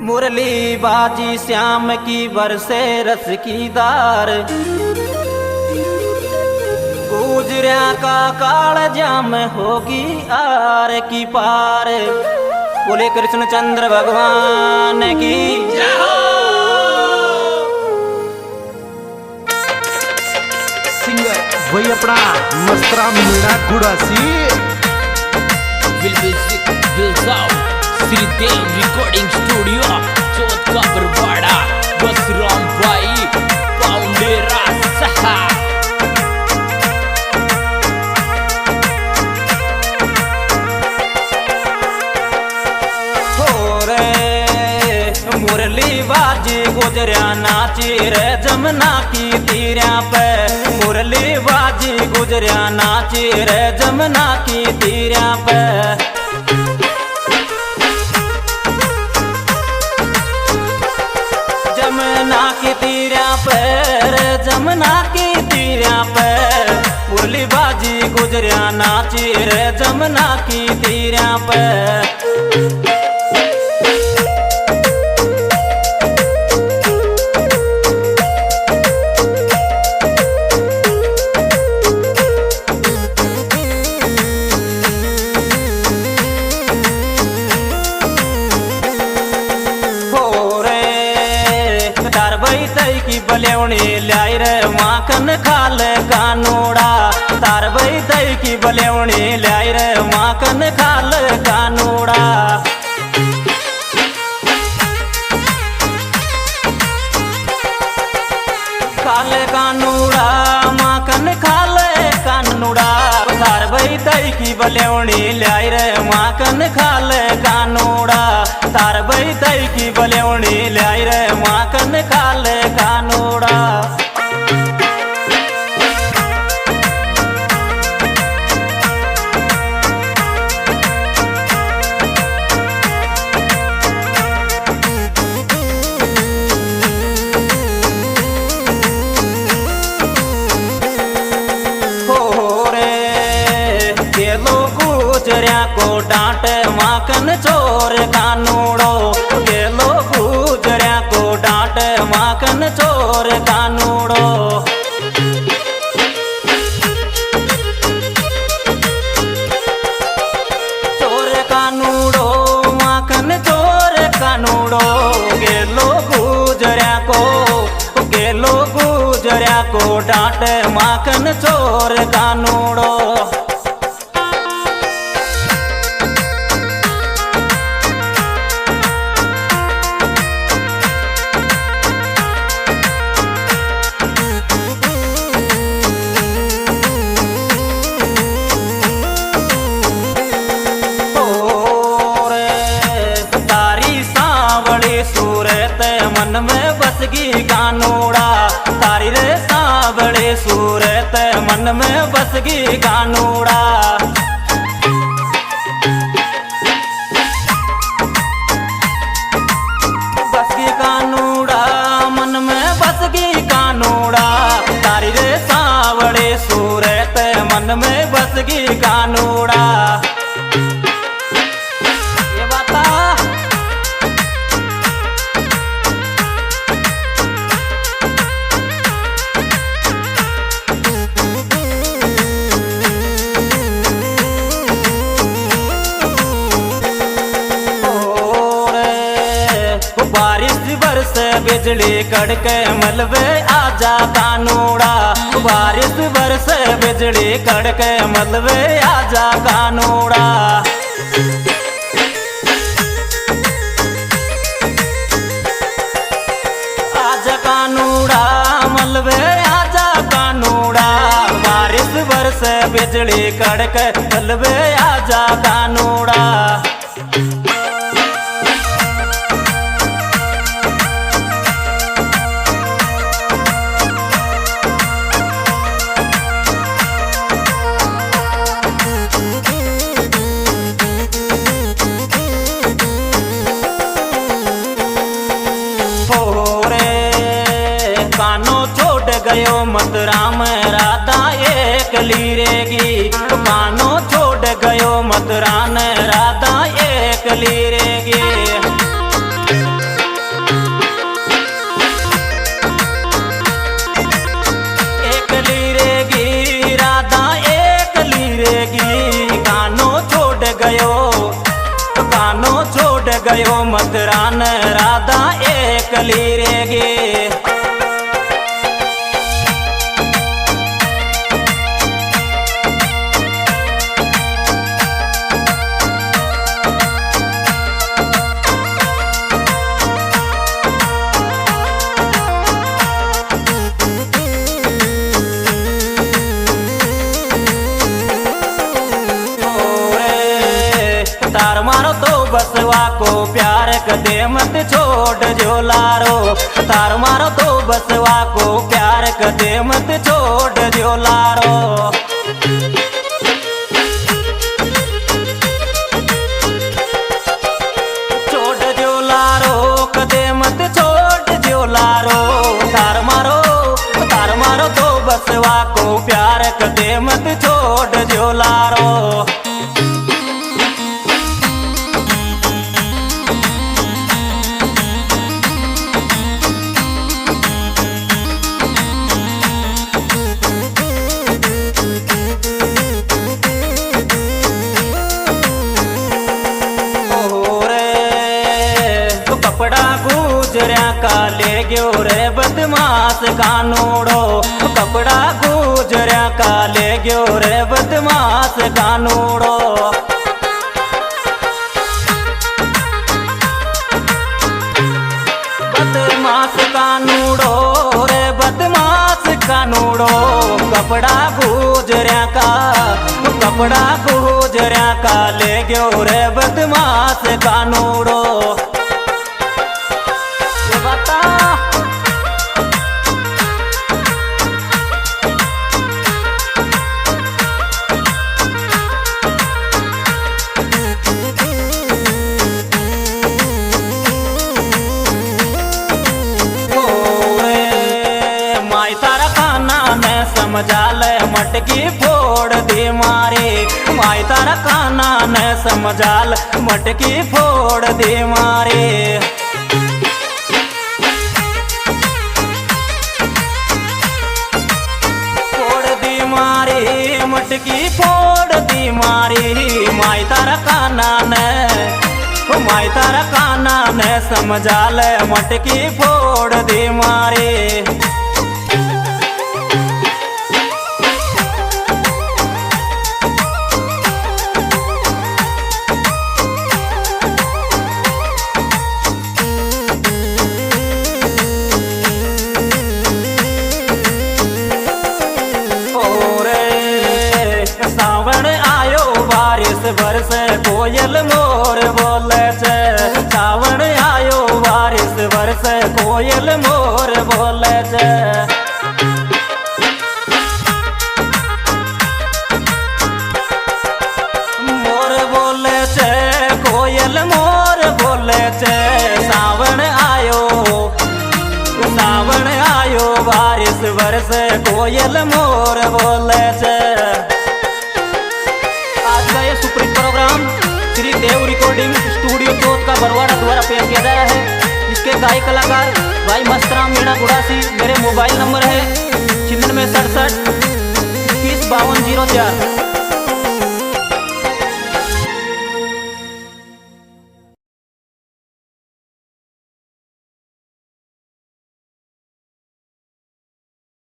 मुरली बाजी श्याम की बरसे रस की दार, गुजरिया का काल जाम होगी आर की पार। बोले कृष्णचंद्र भगवान की जय हो। सिंगर वही अपना मस्तरा मीणा गुड़ासी श्रीदेव रिकॉर्डिंग स्टूडियो चौथ का बरवाड़ा बसराम भाई पाउंडेरा सहा। मुरली बाजी गुजरिया नाची रे जमुना की तीरिया पे, मुरली बाजी गुजरिया नाची रे जमुना की तीरिया पे। जमुना की तीरिया पे रे जमुना की तीरिया पे, मुरली बाजी गुजरिया नाची रे जमुना की तीरिया पे। की बलेवणी लाई रे माखन खाल कानूड़ा, तार भाई दई की बलेवणी लाई रे माखन खाल कानूड़ा। खाल कानूड़ा माखन खाल कानूड़ा, तार भाई दई की बलेवणी लाई रे माखन खाल कानूड़ा, तार भाई दई की बलेवणी लाई रे माखन खाल कानूड़ा। गुजरिया को डांट माखन चोर कानूड़ो, गेलो गुजरिया को डांट माखन चोर कानूड़ो। चोर कानूड़ो माखन चोर कानूड़ो, गेलो गुजरिया को डांट माखन चोर कानूड़ो। मन में बसगी कानूड़ा, तारी रे सांवले सूरत मन में बसगी कानूड़ा। बसगी कानूड़ा मन में बसगी कानूड़ा, तारी रे सांवले सूरत मन में बसगी कानूड़ा। बरस बिजली कड़के मलबे आजा कानूड़ा, बारिश बरस बिजली कड़के मलबे आजा कानूड़ा। आजा कानूड़ा मलबे आजा कानूड़ा, बारिश बरस बिजली कड़के मलबे आजा कानूड़ा। गयो मत राम राधा एक लीरेगी, कानो छोड़ गयो मत राम राधा एक लीरेगी। गयो मतरान राधा एकली रेगे। तार मारो तो बसवा को प्यार कदे मत छोड़ जो लारो। तार मारो तो बसवा को प्यार कदे मत छोड़ जो लारो। छोड़ जो लारो कदे मत छोड़ जो लारो। तार मारो तो बसवा को प्यार कदे मत छोड़ जो लारो। कपड़ा गुजरिया का ले गयो रे बदमाश कानूड़ो। कपड़ा गुजरिया का ले गयो रे बदमाश कानूड़ो। बदमाश कानूड़ो रे बदमाश कानूड़ो। कपड़ा गुजरिया का ले गयो रे बदमाश कानूड़ो। समझा ले मटकी फोड़ दे मारे। माई तारा काना न समझा ले मटकी फोड़ दे मारे। फोड़ दी मारे मटकी फोड़ दी मारे। माई तारा काना न समझा ले मटकी फोड़ दे मारे। सावन आयो बारिश बरसे कोयल मोर बोले छे। सावन आयो बारिश बरसे कोयल मोर बोले छे। मोर बोले छे कोयल मोर बोले छे। सावन आयो बारिश बरसे कोयल मोर बोले छे। सुप्रीत प्रोग्राम श्री देव रिकॉर्डिंग स्टूडियो चौथ का बरवाड़ा द्वारा पेश किया जा रहा है। इसके गायक कलाकार भाई मस्तराम मीणा गुड़ासी। मेरे मोबाइल नंबर है 9667 21 5204।